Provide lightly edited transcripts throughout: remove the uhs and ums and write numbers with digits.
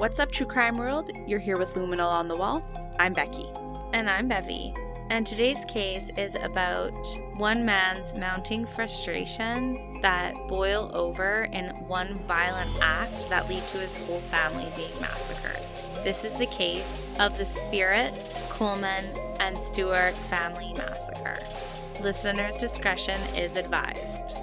What's up, True Crime World? You're here with Luminal on the Wall. I'm Becky. And I'm Bevy. And today's case is about one man's mounting frustrations that boil over in one violent act that lead to his whole family being massacred. This is the case of the Stewart, Kuhlmann, and Stewart family massacre. Listeners' discretion is advised.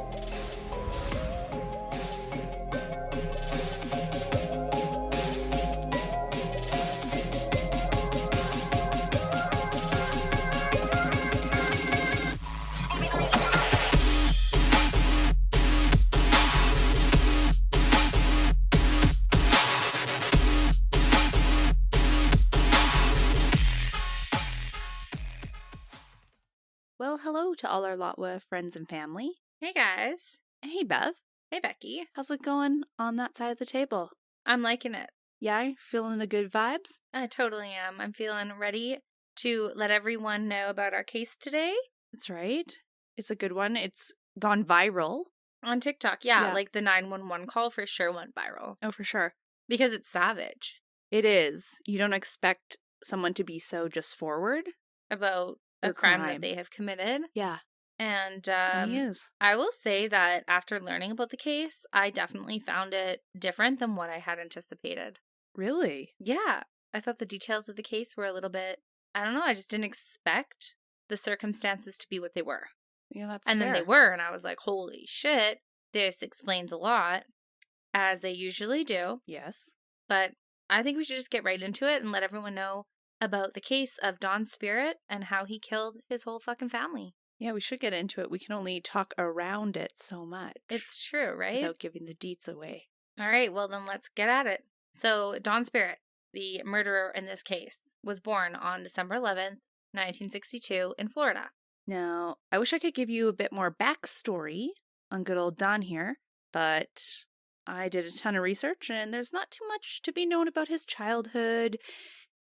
Well, hello to all our LOTW friends and family. Hey guys. Hey, Bev. Hey Becky. How's it going on that side of the table? I'm liking it. Yeah, feeling the good vibes? I totally am. I'm feeling ready to let everyone know about our case today. That's right. It's a good one. It's gone viral. On TikTok, yeah. Like the 911 call for sure went viral. Oh, for sure. Because it's savage. It is. You don't expect someone to be so just forward about a crime that they have committed. Yeah. And he is. I will say that after learning about the case, I definitely found it different than what I had anticipated. Really? Yeah. I thought the details of the case were a little bit, I don't know, I just didn't expect the circumstances to be what they were. Yeah, that's And fair. then they were, and I was like, holy shit, this explains a lot, as they usually do. Yes. But I think we should just get right into it and let everyone know about the case of Don Stewart and how he killed his whole fucking family. Yeah, we should get into it. We can only talk around it so much. It's true, right? Without giving the deets away. All right, well then let's get at it. So Don Stewart, the murderer in this case, was born on December 11th, 1962 in Florida. Now, I wish I could give you a bit more backstory on good old Don here, but I did a ton of research and there's not too much to be known about his childhood,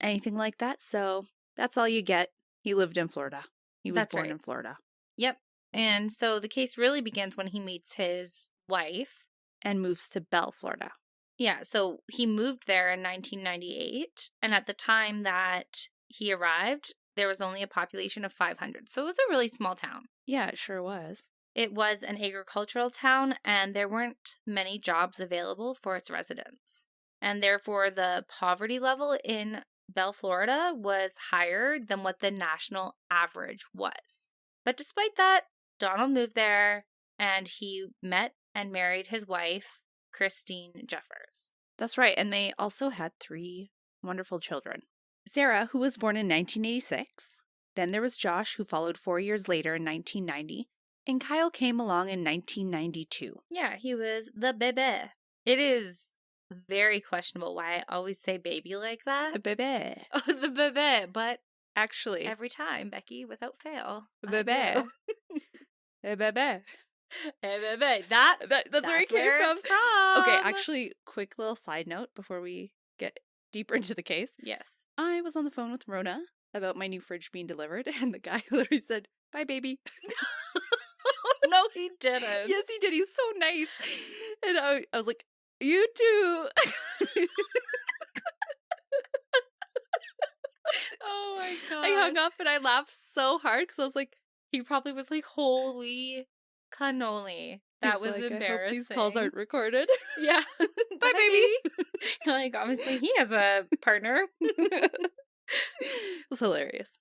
anything like that, so that's all you get. He lived in Florida. He was born in Florida. Yep. And so the case really begins when he meets his wife. And moves to Belle, Florida. Yeah, so he moved there in 1998, and at the time that he arrived, there was only a population of 500, so it was a really small town. Yeah, it sure was. It was an agricultural town, and there weren't many jobs available for its residents. And therefore, the poverty level in Belle, Florida was higher than what the national average was. But despite that, Donald moved there, and he met and married his wife, Kristen Jeffers. That's right, and they also had 3 wonderful children. Sarah, who was born in 1986. Then there was Josh, who followed 4 years later in 1990. And Kyle came along in 1992. Yeah, he was the bebe. It is very questionable why I always say baby like that. The bebe. Oh, the bebe, but actually, every time, Becky, without fail. Bebe. Bebe. Bebe. That's where it came it's from. Okay, actually, quick little side note before we get deeper into the case. Yes. I was on the phone with Rona about my new fridge being delivered, and the guy literally said, "Bye, baby." No, he didn't. Yes, he did. He's so nice. And I was like, "You too." Oh my god. I hung up and I laughed so hard because I was like, he probably was like, holy cannoli. That was like, embarrassing. I hope these calls aren't recorded. Yeah. Bye, baby. Like, obviously he has a partner. It was hilarious.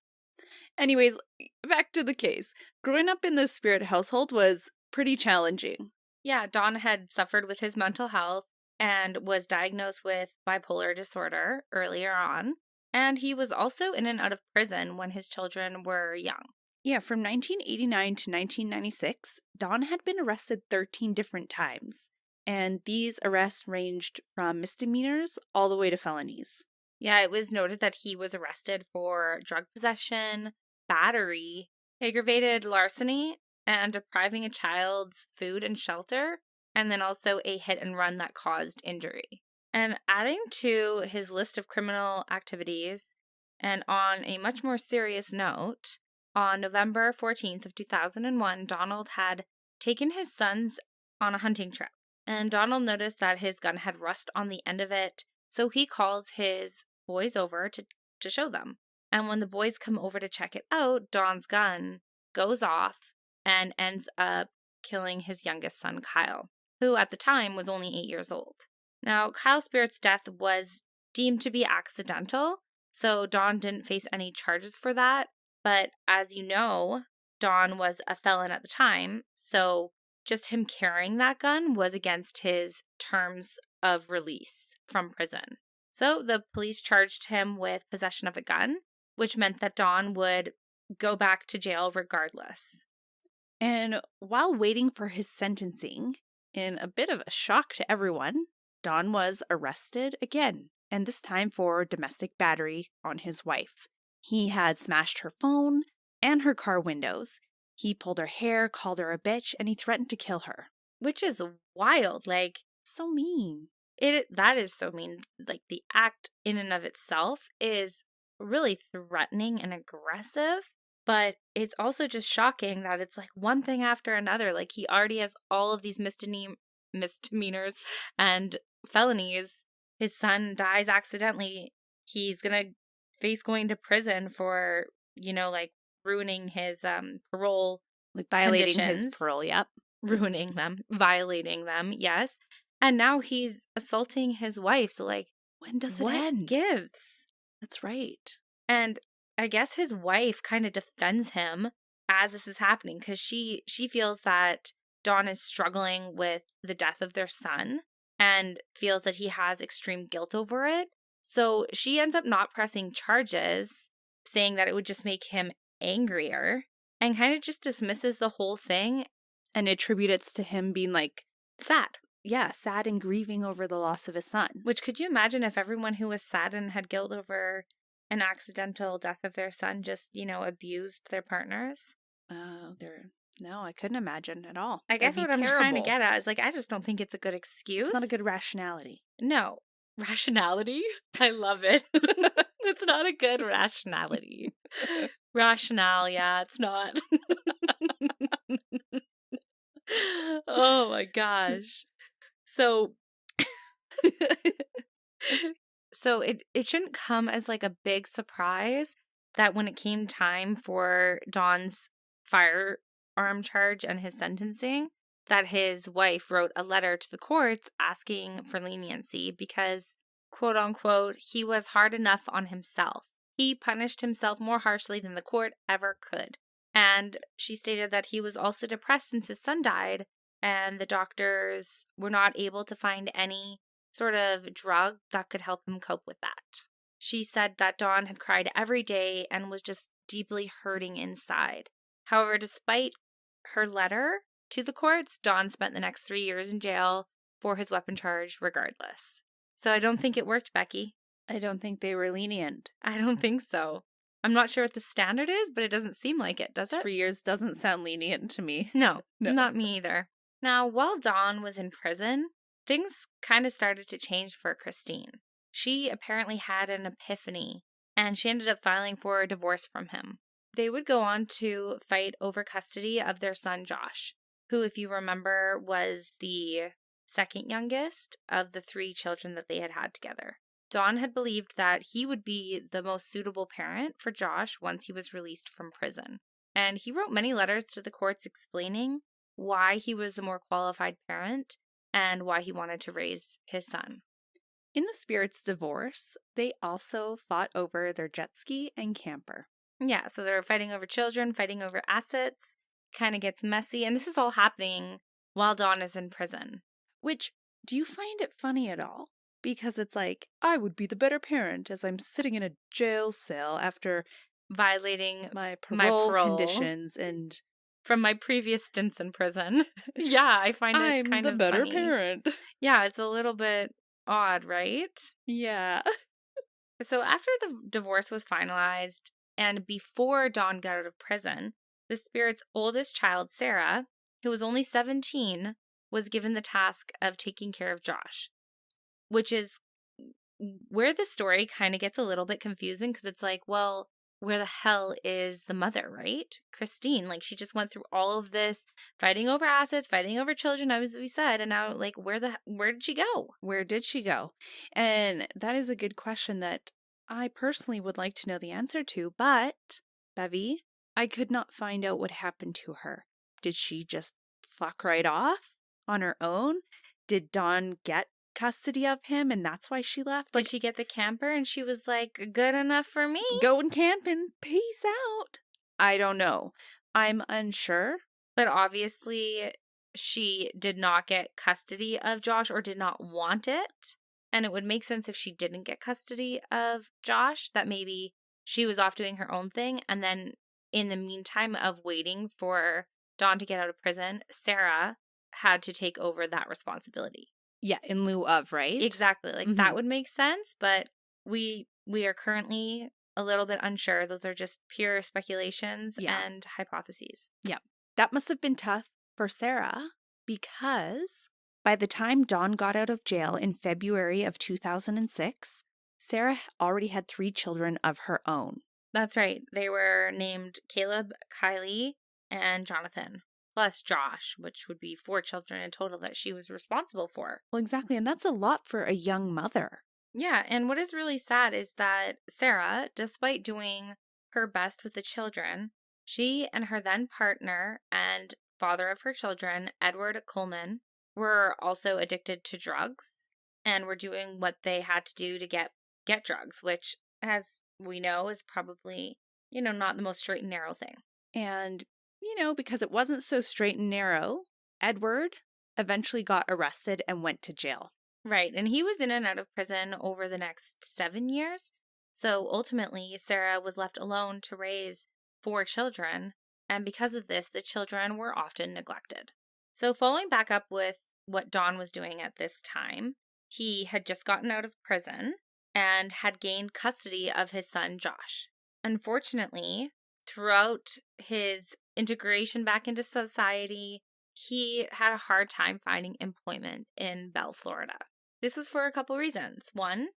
Anyways, back to the case. Growing up in the Stewart household was pretty challenging. Yeah, Don had suffered with his mental health and was diagnosed with bipolar disorder earlier on. And he was also in and out of prison when his children were young. Yeah, from 1989 to 1996, Don had been arrested 13 different times. And these arrests ranged from misdemeanors all the way to felonies. Yeah, it was noted that he was arrested for drug possession, battery, aggravated larceny, and depriving a child's food and shelter, and then also a hit and run that caused injury. And adding to his list of criminal activities, and on a much more serious note, on November 14th of 2001, Donald had taken his sons on a hunting trip. And Donald noticed that his gun had rust on the end of it, So he calls his boys over to show them. And when the boys come over to check it out, Don's gun goes off and ends up killing his youngest son, Kyle, who at the time was only 8 years old. Now, Kyle Spirit's death was deemed to be accidental, so Don didn't face any charges for that. But as you know, Don was a felon at the time, so just him carrying that gun was against his terms of release from prison. So the police charged him with possession of a gun, which meant that Don would go back to jail regardless. And while waiting for his sentencing, in a bit of a shock to everyone, Don was arrested again, and this time for domestic battery on his wife. He had smashed her phone and her car windows. He pulled her hair, called her a bitch, and he threatened to kill her. Which is wild. Like, so mean. That is so mean. Like, the act in and of itself is really threatening and aggressive, but it's also just shocking that it's like one thing after another. Like, he already has all of these misdemeanors and felonies. His son dies accidentally. He's gonna face going to prison for, like, ruining his parole, like violating conditions. His parole. Yep, ruining them, violating them. Yes, and now he's assaulting his wife. So, like, when does it end? What gives? That's right. And I guess his wife kind of defends him as this is happening because she feels that Don is struggling with the death of their son and feels that he has extreme guilt over it. So she ends up not pressing charges, saying that it would just make him angrier, and kind of just dismisses the whole thing and attributes it to him being like sad. Yeah, sad and grieving over the loss of his son. Which, could you imagine if everyone who was sad and had guilt over an accidental death of their son just, abused their partners? No, I couldn't imagine at all. I guess what I'm trying to get at is, like, I just don't think it's a good excuse. It's not a good rationality. No. Rationality? I love it. It's not a good rationality. Rationale, yeah, it's not. Oh my gosh. So it shouldn't come as like a big surprise that when it came time for Don's firearm charge and his sentencing, that his wife wrote a letter to the courts asking for leniency because, quote unquote, he was hard enough on himself. He punished himself more harshly than the court ever could. And she stated that he was also depressed since his son died, and the doctors were not able to find any sort of drug that could help him cope with that. She said that Don had cried every day and was just deeply hurting inside. However, despite her letter to the courts, Don spent the next 3 years in jail for his weapon charge regardless. So I don't think it worked, Becky. I don't think they were lenient. I don't think so. I'm not sure what the standard is, but it doesn't seem like it, does it? 3 years doesn't sound lenient to me. No, not me either. Now, while Don was in prison, things kind of started to change for Christine. She apparently had an epiphany, and she ended up filing for a divorce from him. They would go on to fight over custody of their son, Josh, who, if you remember, was the second youngest of the 3 children that they had had together. Don had believed that he would be the most suitable parent for Josh once he was released from prison. And he wrote many letters to the courts explaining why he was the more qualified parent and why he wanted to raise his son. In the Spirits' divorce, they also fought over their jet ski and camper. Yeah, so they're fighting over children, fighting over assets. Kind of gets messy. And this is all happening while Don is in prison. Which, do you find it funny at all? Because it's like, I would be the better parent as I'm sitting in a jail cell after violating my parole conditions and from my previous stints in prison. Yeah, I find it kind of I'm the better funny. parent. Yeah, it's a little bit odd, right? Yeah. So after the divorce was finalized and before Don got out of prison, the Spirit's oldest child, Sarah, who was only 17, was given the task of taking care of Josh. Which is where the story kind of gets a little bit confusing because it's like, well, where the hell is the mother, right? Christine, like, she just went through all of this, fighting over assets, fighting over children, as we said, and now, like, where did she go? Where did she go? And that is a good question that I personally would like to know the answer to, but, Bevy, I could not find out what happened to her. Did she just fuck right off on her own? Did Dawn get custody of him and that's why she left? Did she get the camper and she was like, good enough for me? Going camping, peace out. I don't know. I'm unsure. But obviously, she did not get custody of Josh or did not want it. And it would make sense if she didn't get custody of Josh, that maybe she was off doing her own thing. And then in the meantime of waiting for Dawn to get out of prison, Sarah had to take over that responsibility. Yeah, in lieu of, right? Exactly. Like, that would make sense, but we are currently a little bit unsure. Those are just pure speculations and hypotheses. Yeah. That must have been tough for Sarah because by the time Dawn got out of jail in February of 2006, Sarah already had 3 children of her own. That's right. They were named Caleb, Kylie, and Jonathan, plus Josh, which would be 4 children in total that she was responsible for. Well, exactly. And that's a lot for a young mother. Yeah. And what is really sad is that Sarah, despite doing her best with the children, she and her then partner and father of her children, Edward Kuhlmann, were also addicted to drugs and were doing what they had to do to get drugs, which, as we know, is probably, not the most straight and narrow thing. And, because it wasn't so straight and narrow, Edward eventually got arrested and went to jail. Right. And he was in and out of prison over the next 7 years. So ultimately, Sarah was left alone to raise 4 children. And because of this, the children were often neglected. So following back up with what Dawn was doing at this time, he had just gotten out of prison and had gained custody of his son, Josh. Unfortunately, throughout his integration back into society, he had a hard time finding employment in Belle, Florida. This was for a couple reasons. 1,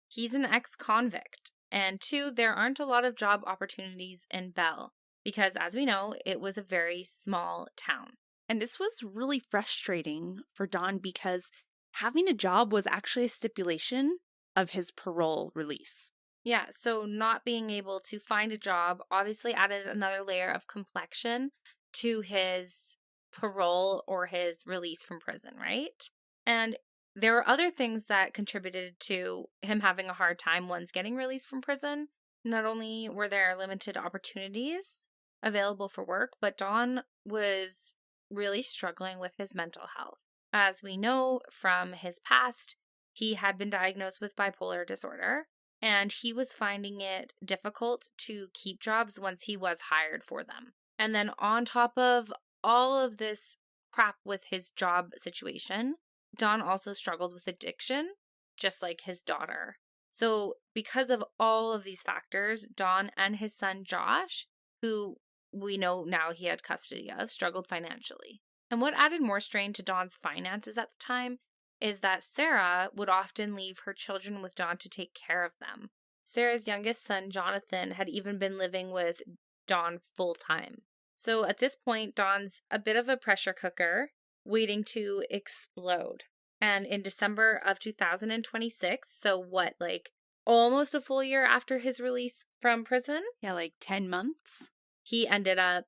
he's an ex-convict. And 2, there aren't a lot of job opportunities in Belle because, as we know, it was a very small town. And this was really frustrating for Dawn because having a job was actually a stipulation of his parole release. Yeah, so not being able to find a job obviously added another layer of complexion to his parole or his release from prison, right? And there were other things that contributed to him having a hard time once getting released from prison. Not only were there limited opportunities available for work, but Dawn was really struggling with his mental health. As we know from his past, he had been diagnosed with bipolar disorder, and he was finding it difficult to keep jobs once he was hired for them. And then on top of all of this crap with his job situation, Dawn also struggled with addiction, just like his daughter. So because of all of these factors, Dawn and his son Josh, who we know now he had custody of, struggled financially. And what added more strain to Dawn's finances at the time is that Sarah would often leave her children with Dawn to take care of them. Sarah's youngest son, Jonathan, had even been living with Dawn full time. So at this point, Dawn's a bit of a pressure cooker waiting to explode. And in December of 2026, so what, like almost a full year after his release from prison? Yeah, like 10 months. He ended up,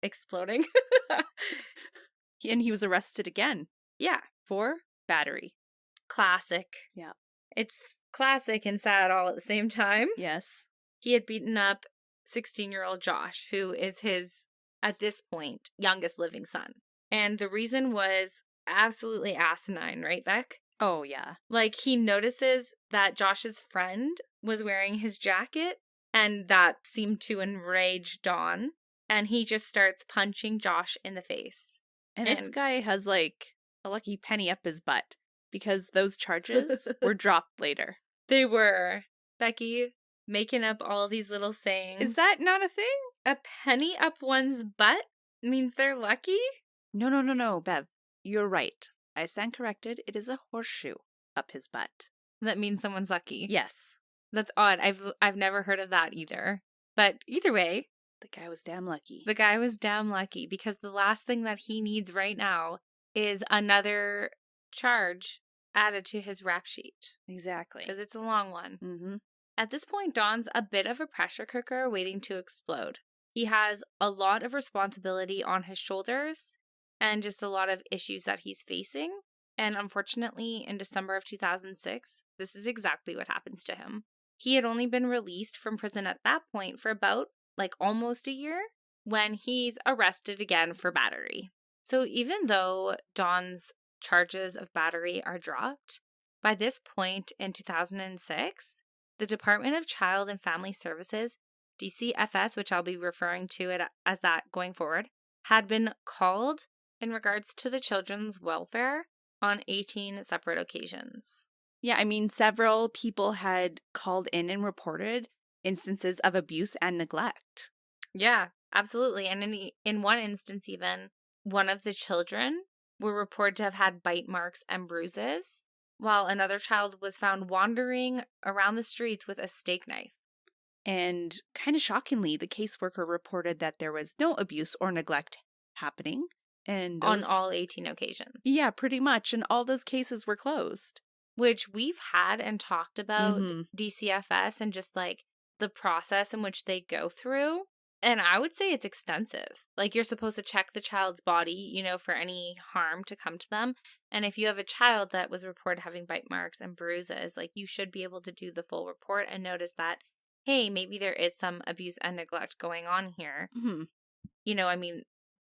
exploding. And he was arrested again. Yeah. For battery. Classic. Yeah. It's classic and sad all at the same time. Yes. He had beaten up 16-year-old Josh, who is his, at this point, youngest living son. And the reason was absolutely asinine, right, Beck? Oh, yeah. Like, he notices that Josh's friend was wearing his jacket, and that seemed to enrage Dawn, and he just starts punching Josh in the face. And this guy has, like, a lucky penny up his butt, because those charges were dropped later. They were. Becky, making up all these little sayings. Is that not a thing? A penny up one's butt means they're lucky? No, Bev. You're right. I stand corrected. It is a horseshoe up his butt. That means someone's lucky. Yes. That's odd. I've never heard of that either. But either way, The guy was damn lucky. the guy was damn lucky because the last thing that he needs right now is another charge added to his rap sheet. Exactly. Because it's a long one. Mm-hmm. At this point, Don's a bit of a pressure cooker waiting to explode. He has a lot of responsibility on his shoulders and just a lot of issues that he's facing. And unfortunately, in December of 2006, this is exactly what happens to him. He had only been released from prison at that point for about, almost a year when he's arrested again for battery. So even though Don's charges of battery are dropped, by this point in 2006, the Department of Child and Family Services, DCFS, which I'll be referring to it as that going forward, had been called in regards to the children's welfare on 18 separate occasions. Yeah, I mean, several people had called in and reported instances of abuse and neglect. Yeah, absolutely. And in one instance, even, one of the children were reported to have had bite marks and bruises, while another child was found wandering around the streets with a steak knife. And kind of shockingly, the caseworker reported that there was no abuse or neglect happening. And on all 18 occasions. Yeah, pretty much. And all those cases were closed. Which we've had and talked about DCFS and just the process in which they go through. And I would say it's extensive. You're supposed to check the child's body, for any harm to come to them. And if you have a child that was reported having bite marks and bruises, you should be able to do the full report and notice that, hey, maybe there is some abuse and neglect going on here. Mm-hmm.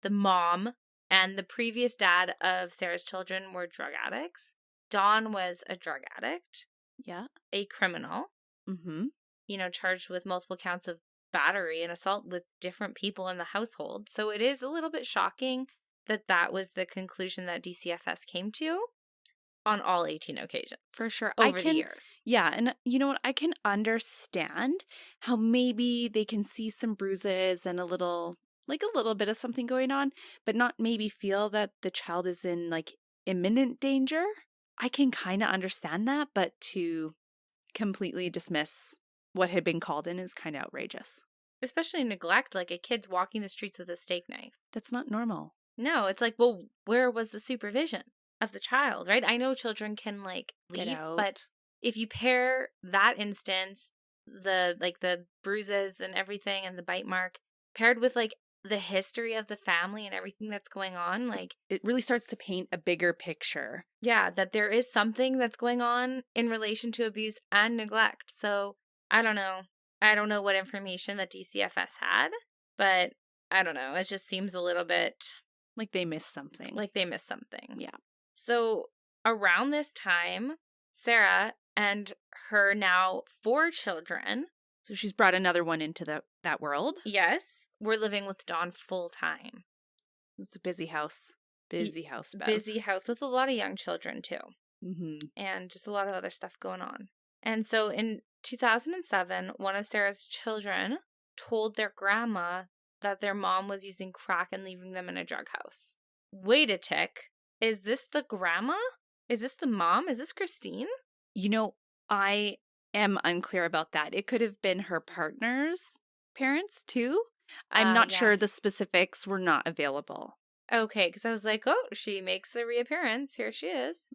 The mom and the previous dad of Sarah's children were drug addicts. Don was a drug addict. Yeah. A criminal. Mm-hmm. Charged with multiple counts of battery and assault with different people in the household. So it is a little bit shocking that was the conclusion that DCFS came to on all 18 occasions. For sure. Over the years. Yeah. And you know what? I can understand how maybe they can see some bruises and a little bit of something going on, but not maybe feel that the child is in imminent danger. I can kind of understand that, but to completely dismiss what had been called in is kind of outrageous. Especially neglect, a kid's walking the streets with a steak knife. That's not normal. No, it's well, where was the supervision of the child, right? I know children can leave, but if you pair that instance, the bruises and everything and the bite mark paired with the history of the family and everything that's going on, it really starts to paint a bigger picture. Yeah, that there is something that's going on in relation to abuse and neglect. So I don't know. I don't know what information that DCFS had, but I don't know. It just seems a little bit like they missed something. Yeah. Yeah. So around this time, Sarah and her now 4 children. So she's brought another one into that world. Yes. We're living with Don full time. It's a busy house. Busy house, Bev. Busy house with a lot of young children, too. Mm-hmm. And just a lot of other stuff going on. And so in 2007, one of Sarah's children told their grandma that their mom was using crack and leaving them in a drug house. Wait a tick. Is this the grandma? Is this the mom? Is this Christine? I am unclear about that. It could have been her partner's parents, too. I'm not sure. The specifics were not available. Okay, because I was oh, she makes a reappearance. Here she is.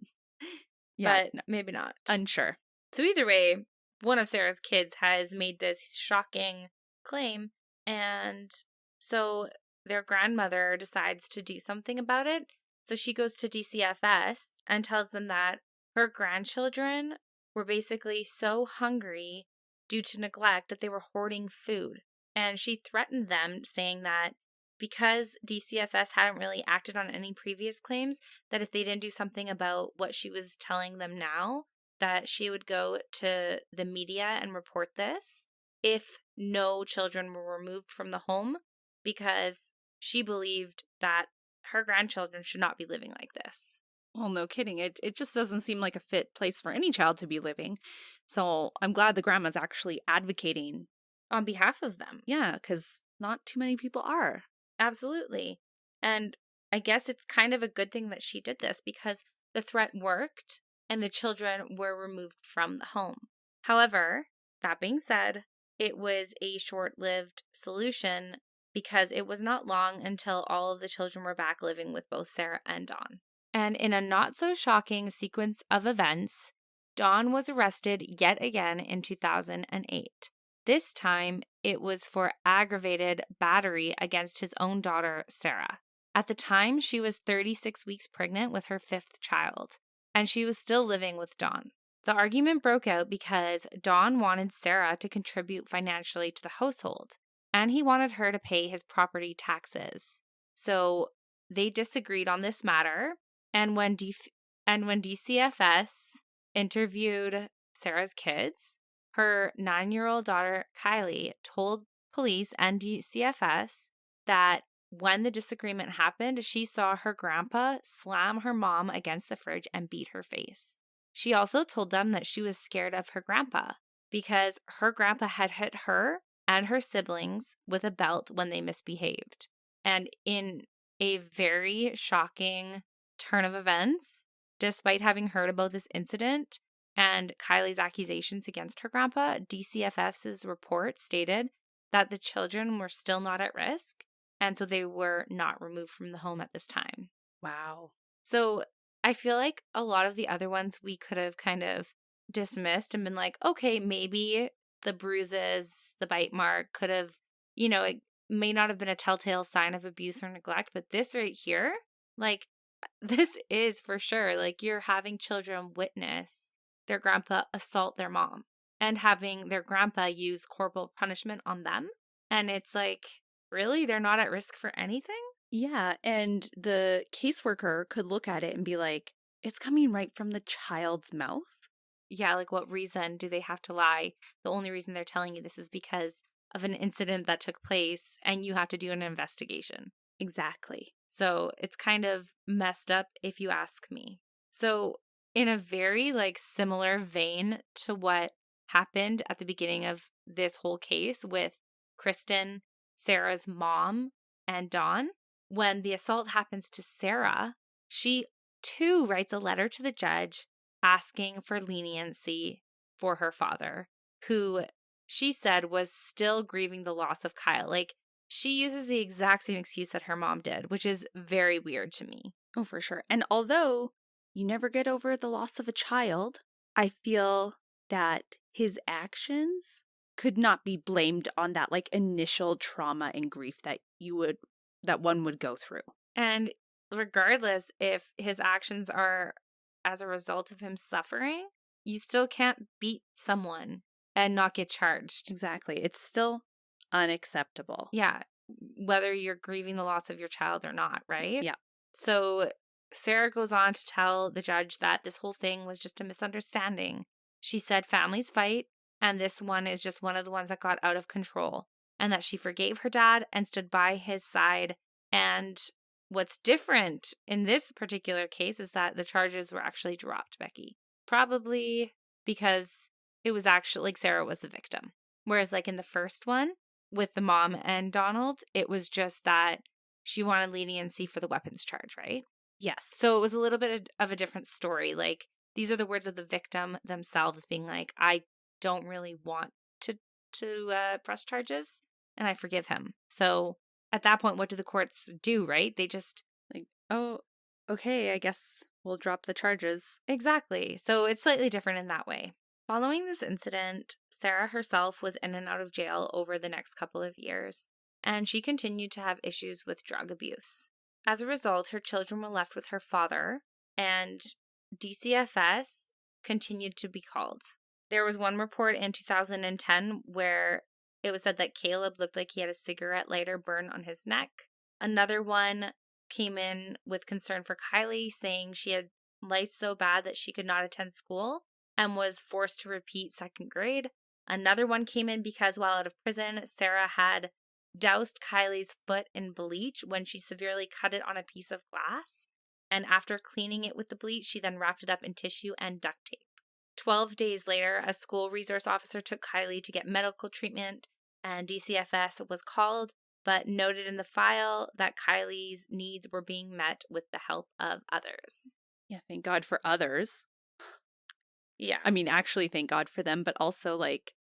Yeah, but maybe not. Unsure. So either way, one of Sarah's kids has made this shocking claim, and so their grandmother decides to do something about it. So she goes to DCFS and tells them that her grandchildren were basically so hungry due to neglect that they were hoarding food. And she threatened them, saying that because DCFS hadn't really acted on any previous claims, that if they didn't do something about what she was telling them now, that she would go to the media and report this if no children were removed from the home, because she believed that her grandchildren should not be living like this. Well, no kidding. It just doesn't seem like a fit place for any child to be living. So I'm glad the grandma's actually advocating on behalf of them. Yeah, because not too many people are. Absolutely. And I guess it's kind of a good thing that she did this because the threat worked and the children were removed from the home. However, That being said, it was a short-lived solution because it was not long until all of the children were back living with both Sarah and Dawn. And in a not-so-shocking sequence of events, Dawn was arrested yet again in 2008. This time, it was for aggravated battery against his own daughter, Sarah. At the time, she was 36 weeks pregnant with her 5th child, and she was still living with Dawn. The argument broke out because Dawn wanted Sarah to contribute financially to the household, and he wanted her to pay his property taxes. So they disagreed on this matter, and when DCFS interviewed Sarah's kids, her 9-year-old daughter, Kylie, told police and DCFS that when the disagreement happened, she saw her grandpa slam her mom against the fridge and beat her face. She also told them that she was scared of her grandpa because her grandpa had hit her and her siblings with a belt when they misbehaved. And in a very shocking turn of events, despite having heard about this incident and Kylie's accusations against her grandpa, DCFS's report stated that the children were still not at risk, and so they were not removed from the home at this time. Wow. So I feel like a lot of the other ones we could have kind of dismissed and been like, okay, maybe the bruises, the bite mark could have, it may not have been a telltale sign of abuse or neglect, but this right here, like, this is for sure, like, you're having children witness their grandpa assault their mom and having their grandpa use corporal punishment on them. And it's like, really? They're not at risk for anything? Yeah, and the caseworker could look at it and be like, it's coming right from the child's mouth. Yeah, like what reason do they have to lie? The only reason they're telling you this is because of an incident that took place and you have to do an investigation. Exactly. So it's kind of messed up if you ask me. So in a very similar vein to what happened at the beginning of this whole case with Kristen, Sarah's mom, and Dawn, when the assault happens to Sarah, she too writes a letter to the judge asking for leniency for her father, who she said was still grieving the loss of Kyle. She uses the exact same excuse that her mom did, which is very weird to me. Oh, for sure. And although you never get over the loss of a child, I feel that his actions could not be blamed on that initial trauma and grief that one would go through. And regardless if his actions are as a result of him suffering, you still can't beat someone and not get charged. Exactly. It's still unacceptable. Yeah. Whether you're grieving the loss of your child or not, right? Yeah. So Sarah goes on to tell the judge that this whole thing was just a misunderstanding. She said families fight, and this one is just one of the ones that got out of control, and that she forgave her dad and stood by his side. And what's different in this particular case is that the charges were actually dropped, Becky. Probably because it was actually Sarah was the victim. Whereas in the first one with the mom and Donald, it was just that she wanted leniency for the weapons charge, right? Yes. So it was a little bit of a different story. These are the words of the victim themselves being I don't really want to press charges, and I forgive him. So at that point, what do the courts do, right? They just oh, okay, I guess we'll drop the charges. Exactly. So it's slightly different in that way. Following this incident, Sarah herself was in and out of jail over the next couple of years, and she continued to have issues with drug abuse. As a result, her children were left with her father, and DCFS continued to be called. There was one report in 2010 where it was said that Caleb looked like he had a cigarette lighter burn on his neck. Another one came in with concern for Kylie, saying she had lice so bad that she could not attend school and was forced to repeat 2nd grade. Another one came in because while out of prison, Sarah had doused Kylie's foot in bleach when she severely cut it on a piece of glass. And after cleaning it with the bleach, she then wrapped it up in tissue and duct tape. 12 days later, a school resource officer took Kylie to get medical treatment, and DCFS was called, but noted in the file that Kylie's needs were being met with the help of others. Yeah, thank God for others. Yeah. I mean, actually, thank God for them, but also,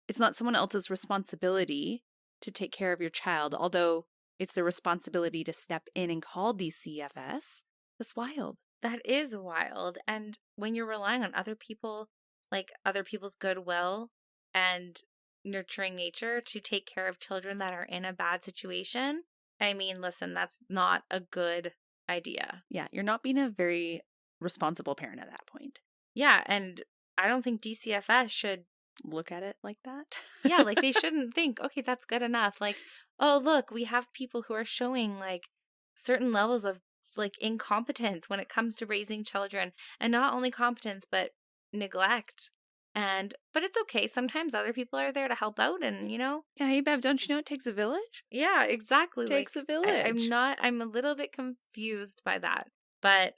it's not someone else's responsibility to take care of your child, although it's their responsibility to step in and call DCFS. That's wild. That is wild. And when you're relying on other people, like other people's goodwill and nurturing nature to take care of children that are in a bad situation, I mean, listen, that's not a good idea. Yeah, you're not being a very responsible parent at that point. Yeah, and I don't think DCFS should look at it like that. Yeah, like they shouldn't think, okay, that's good enough. Like, oh, look, we have people who are showing like certain levels of like incompetence when it comes to raising children, and not only competence, but neglect. But it's okay. Sometimes other people are there to help out, and Yeah, hey Bev, don't you know it takes a village? Yeah, exactly. Takes a village. I'm a little bit confused by that. But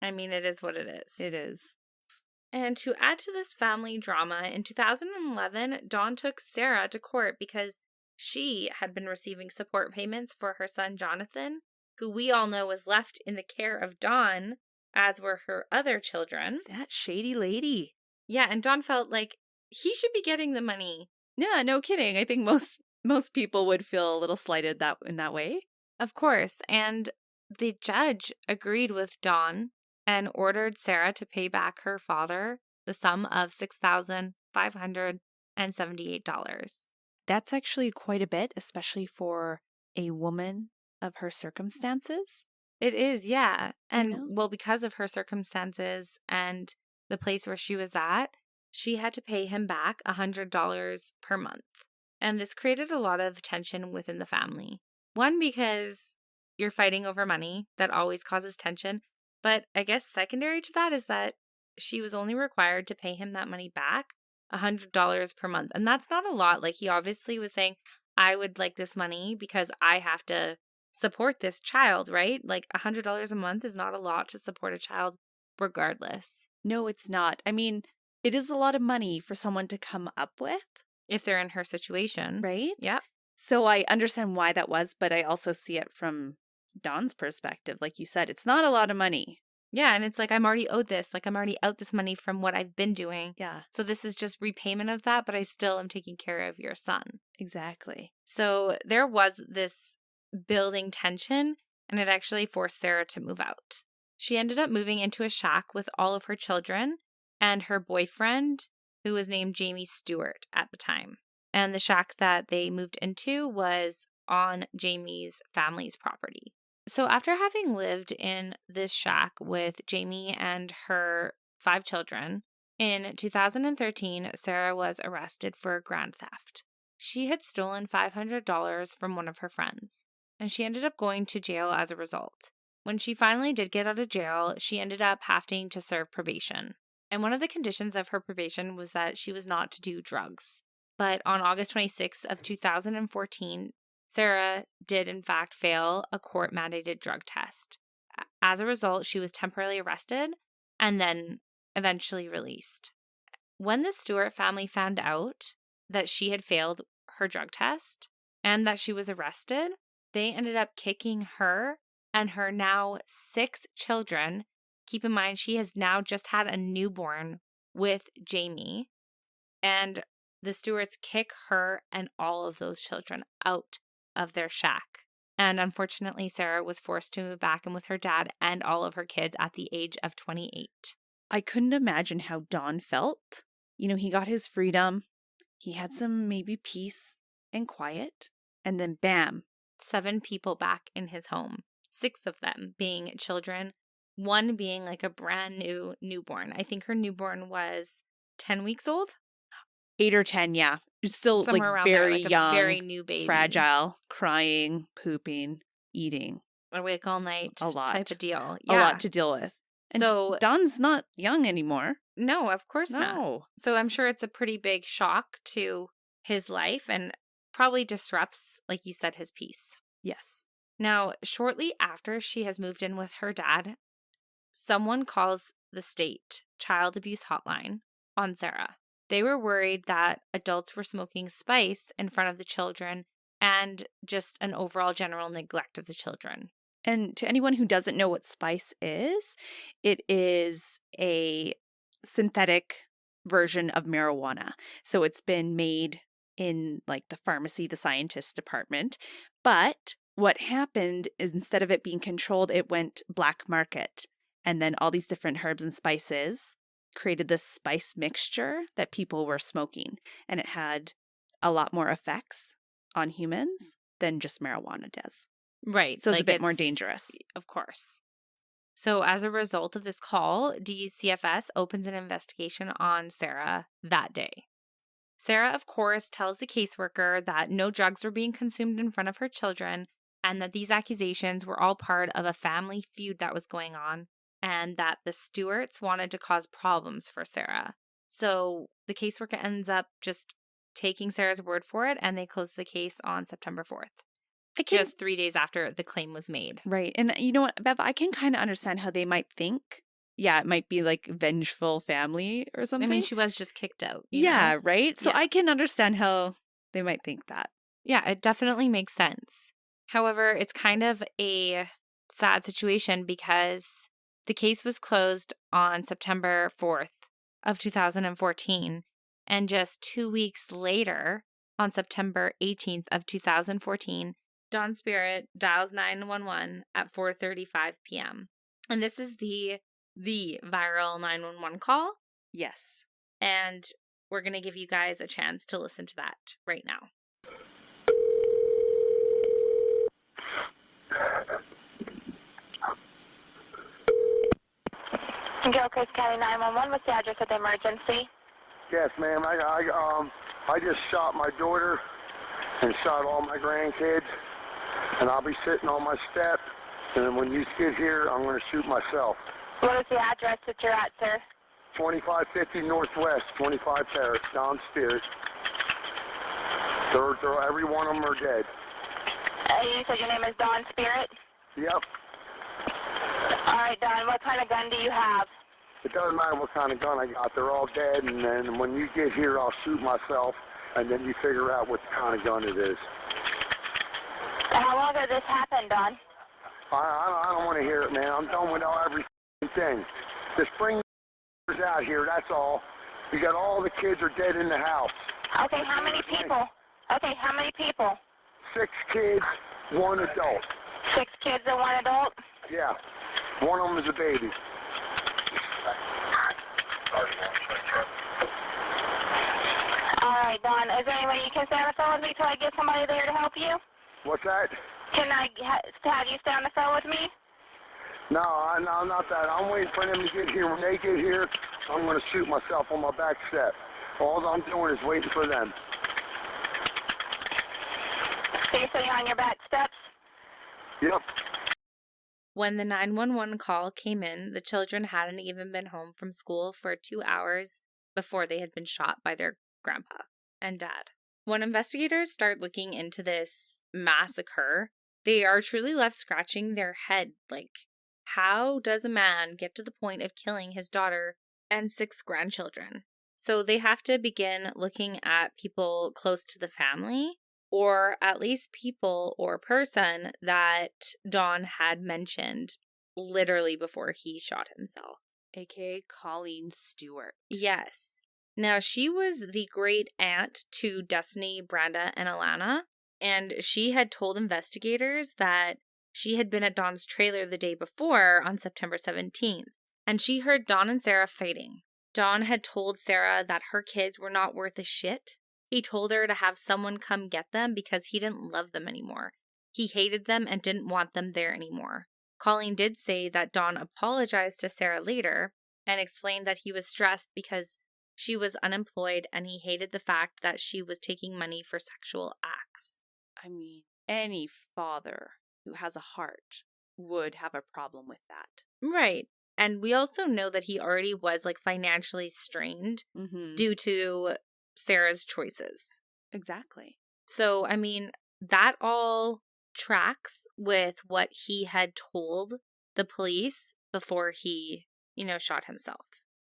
I mean, it is what it is. It is. And to add to this family drama, in 2011, Dawn took Sarah to court because she had been receiving support payments for her son Jonathan, who we all know was left in the care of Dawn, as were her other children. That shady lady. Yeah, and Dawn felt like he should be getting the money. Yeah, no kidding. I think most people would feel a little slighted in that way. Of course, and the judge agreed with Dawn and ordered Sarah to pay back her father the sum of $6,578. That's actually quite a bit, especially for a woman of her circumstances. It is, yeah. And well, because of her circumstances and the place where she was at, she had to pay him back $100 per month. And this created a lot of tension within the family. One, because you're fighting over money. That always causes tension. But I guess secondary to that is that she was only required to pay him that money back, $100 per month. And that's not a lot. Like, he obviously was saying, I would like this money because I have to support this child, right? Like, $100 a month is not a lot to support a child regardless. No, it's not. I mean, it is a lot of money for someone to come up with. If they're in her situation. Right? Yep. So I understand why that was, but I also see it from Dawn's perspective. Like you said, it's not a lot of money. Yeah, and it's like, I'm already owed this. Like, I'm already out this money from what I've been doing. Yeah. So this is just repayment of that, but I still am taking care of your son. Exactly. So there was this building tension, and it actually forced Sarah to move out. She ended up moving into a shack with all of her children and her boyfriend, who was named Jamie Stewart at the time. And the shack that they moved into was on Jamie's family's property. So after having lived in this shack with Jamie and her 5 children, in 2013, Sarah was arrested for grand theft. She had stolen $500 from one of her friends, and she ended up going to jail as a result. When she finally did get out of jail, she ended up having to serve probation. And one of the conditions of her probation was that she was not to do drugs. But on August 26th of 2014, Sarah did in fact fail a court-mandated drug test. As a result, she was temporarily arrested and then eventually released. When the Stewart family found out that she had failed her drug test and that she was arrested, they ended up kicking her and her now 6 children. Keep in mind, she has now just had a newborn with Jamie, and the Stewarts kick her and all of those children out of their shack. And unfortunately, Sarah was forced to move back in with her dad and all of her kids at the age of 28. I couldn't imagine how Don felt. You know, he got his freedom. He had some maybe peace and quiet. And then bam. 7 people back in his home. 6 of them being children. 1 being like a brand new newborn. I think her newborn was 10 weeks old. 8 or 10, yeah. Still somewhere like around very there, like young, a very new baby. Fragile, crying, pooping, eating. Awake all night. A lot. Type of deal. Yeah. A lot to deal with. And so Don's not young anymore. No, of course No. not. So I'm sure it's a pretty big shock to his life and probably disrupts, like you said, his peace. Yes. Now, shortly after she has moved in with her dad, someone calls the state child abuse hotline on Sarah. They were worried that adults were smoking spice in front of the children and just an overall general neglect of the children. And to anyone who doesn't know what spice is, it is a synthetic version of marijuana. So it's been made in like the pharmacy, the scientist department. But what happened is instead of it being controlled, it went black market. And then all these different herbs and spices created this spice mixture that people were smoking. And it had a lot more effects on humans than just marijuana does. Right. So it's a bit more dangerous. Of course. So as a result of this call, DCFS opens an investigation on Sarah that day. Sarah, of course, tells the caseworker that no drugs were being consumed in front of her children and that these accusations were all part of a family feud that was going on and that the Stewarts wanted to cause problems for Sarah. So the caseworker ends up just taking Sarah's word for it, and they close the case on September 4th. Just 3 days after the claim was made. Right. And you know what, Bev, I can kind of understand how they might think. Yeah, it might be like vengeful family or something. I mean, she was just kicked out. Yeah, know? right? So I can understand how they might think that. Yeah, it definitely makes sense. However, it's kind of a sad situation because the case was closed on September 4th of 2014. And just 2 weeks later, on September 18th of 2014, Dawn Spirit dials 911 at 4:35 p.m. And this is the viral 911 call. Yes. And we're going to give you guys a chance to listen to that right now. Gilchrist County 911, what's the address of the emergency? Yes, ma'am. I just shot my daughter and shot all my grandkids, and I'll be sitting on my step, and then when you get here, I'm going to shoot myself. What is the address that you're at, sir? 2550 Northwest, 25 Terrace, Don Spirit. Every one of them are dead. You said your name is Dawn Spirit? Yep. All right, Dawn, what kind of gun do you have? It doesn't matter what kind of gun I got. They're all dead, and then when you get here, I'll shoot myself, and then you figure out what kind of gun it is. How long ago this happened, Dawn? I don't want to hear it, man. I'm done with every thing. Just bring out here, that's all. You got all the kids are dead in the house. Okay, how many people? Okay, how many people? 6 kids, 1 adult. 6 kids and 1 adult? Yeah. One of them is a baby. All right, Dawn, is there any way you can stay on the phone with me till I get somebody there to help you? What's that? Can I have you stay on the phone with me? No, not that. I'm waiting for them to get here. When they get here, I'm going to shoot myself on my back step. All I'm doing is waiting for them. So you're sitting on your back steps? Yep. When the 911 call came in, the children hadn't even been home from school for 2 hours before they had been shot by their grandpa and dad. When investigators start looking into this massacre, they are truly left scratching their head. Like, how does a man get to the point of killing his daughter and 6 grandchildren? So they have to begin looking at people close to the family, or at least people or person that Dawn had mentioned literally before he shot himself. AKA Colleen Stewart. Yes. Now, she was the great aunt to Destiny, Brenda, and Alana, and she had told investigators that she had been at Dawn's trailer the day before on September 17th, and she heard Dawn and Sarah fighting. Dawn had told Sarah that her kids were not worth a shit. He told her to have someone come get them because he didn't love them anymore. He hated them and didn't want them there anymore. Colleen did say that Dawn apologized to Sarah later and explained that he was stressed because she was unemployed and he hated the fact that she was taking money for sexual acts. I mean, any father who has a heart would have a problem with that. Right. And we also know that he already was like financially strained due to Sarah's choices. Exactly. So, I mean, that all tracks with what he had told the police before he, shot himself.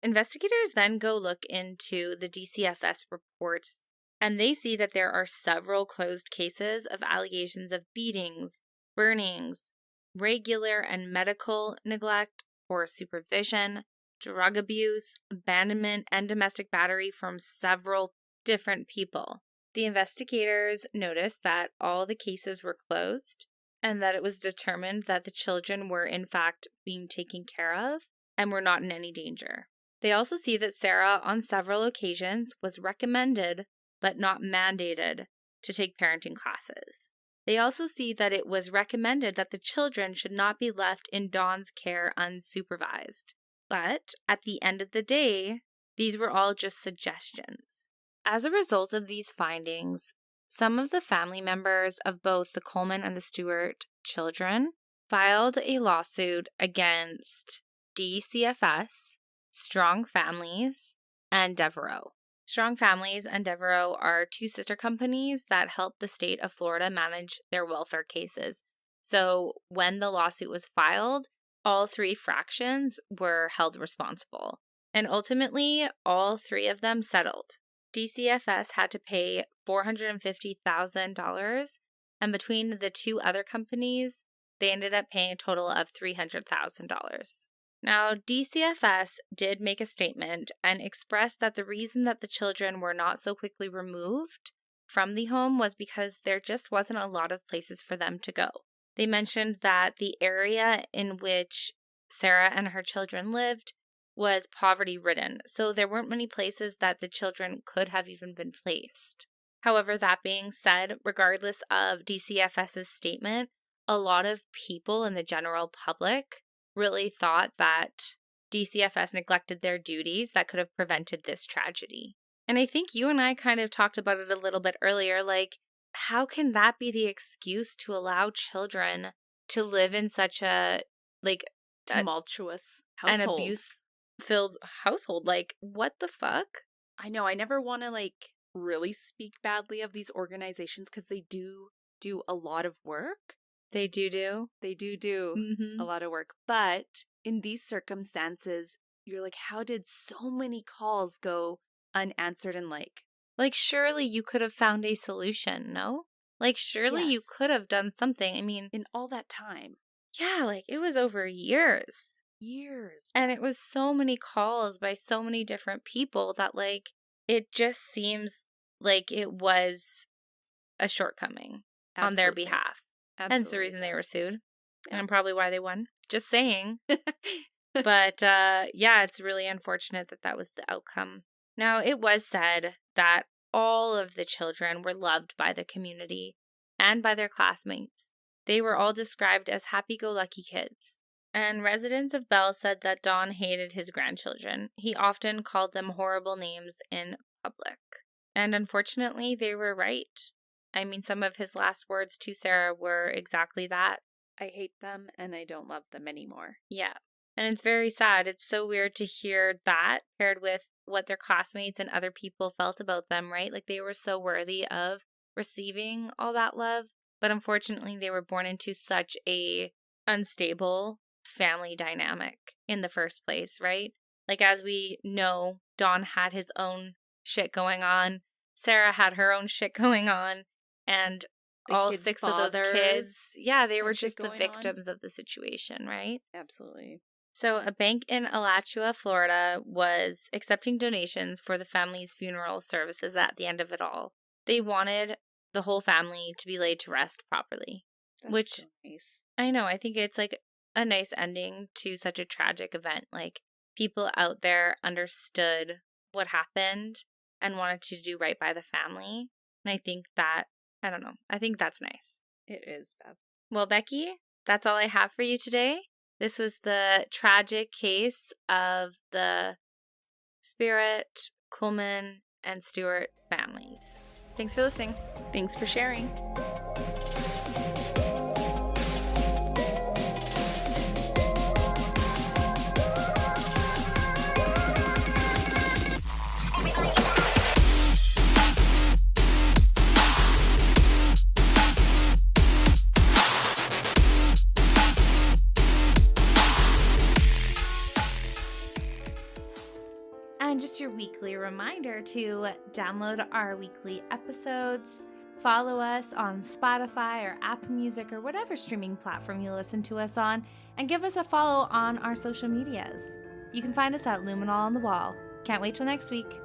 Investigators then go look into the DCFS reports, and they see that there are several closed cases of allegations of beatings, burnings, regular and medical neglect or supervision, drug abuse, abandonment, and domestic battery from several different people. The investigators noticed that all the cases were closed and that it was determined that the children were in fact being taken care of and were not in any danger. They also see that Sarah, on several occasions, was recommended but not mandated to take parenting classes. They also see that it was recommended that the children should not be left in Dawn's care unsupervised. But at the end of the day, these were all just suggestions. As a result of these findings, some of the family members of both the Kuhlmann and the Stewart children filed a lawsuit against DCFS, Strong Families, and Devereaux. Strong Families and Devereaux are two sister companies that help the state of Florida manage their welfare cases. So when the lawsuit was filed, all three fractions were held responsible. And ultimately, all three of them settled. DCFS had to pay $450,000, and between the two other companies, they ended up paying a total of $300,000. Now, DCFS did make a statement and expressed that the reason that the children were not so quickly removed from the home was because there just wasn't a lot of places for them to go. They mentioned that the area in which Sarah and her children lived was poverty-ridden, so there weren't many places that the children could have even been placed. However, that being said, regardless of DCFS's statement, a lot of people in the general public really thought that DCFS neglected their duties that could have prevented this tragedy. And I think you and I kind of talked about it a little bit earlier, like, how can that be the excuse to allow children to live in such a, like, tumultuous household, an abuse-filled household? Like, what the fuck? I know, I never want to, like, really speak badly of these organizations because they do a lot of work. They do a lot of work. But in these circumstances, you're like, how did so many calls go unanswered and like, surely you could have found a solution, no? Like, surely you could have done something. I mean, in all that time. Yeah, like, it was over years. And it was so many calls by so many different people that, like, it just seems like it was a shortcoming on their behalf. Hence the reason they were sued. And probably why they won. Just saying. But, yeah, it's really unfortunate that that was the outcome. Now, it was said that all of the children were loved by the community and by their classmates. They were all described as happy-go-lucky kids. And residents of Bell said that Don hated his grandchildren. He often called them horrible names in public. And unfortunately, they were right. I mean, some of his last words to Sarah were exactly that. I hate them and I don't love them anymore. Yeah. And it's very sad. It's so weird to hear that paired with what their classmates and other people felt about them, right? Like, they were so worthy of receiving all that love. But unfortunately, they were born into such a unstable family dynamic in the first place, right? Like, as we know, Don had his own shit going on. Sarah had her own shit going on. And all six of those kids, they were just the victims of the situation, right? Absolutely. So a bank in Alachua, Florida was accepting donations for the family's funeral services at the end of it all. They wanted the whole family to be laid to rest properly. That's so nice. I know. I think it's like a nice ending to such a tragic event. Like, people out there understood what happened and wanted to do right by the family. And I think that, I don't know, I think that's nice. It is, Bev. Well, Becky, that's all I have for you today. This was the tragic case of the Spirit, Kuhlmann, and Stewart families. Thanks for listening. Thanks for sharing. And just your weekly reminder to download our weekly episodes, follow us on Spotify or Apple Music or whatever streaming platform you listen to us on, and give us a follow on our social medias. You can find us at Luminol on the Wall. Can't wait till next week.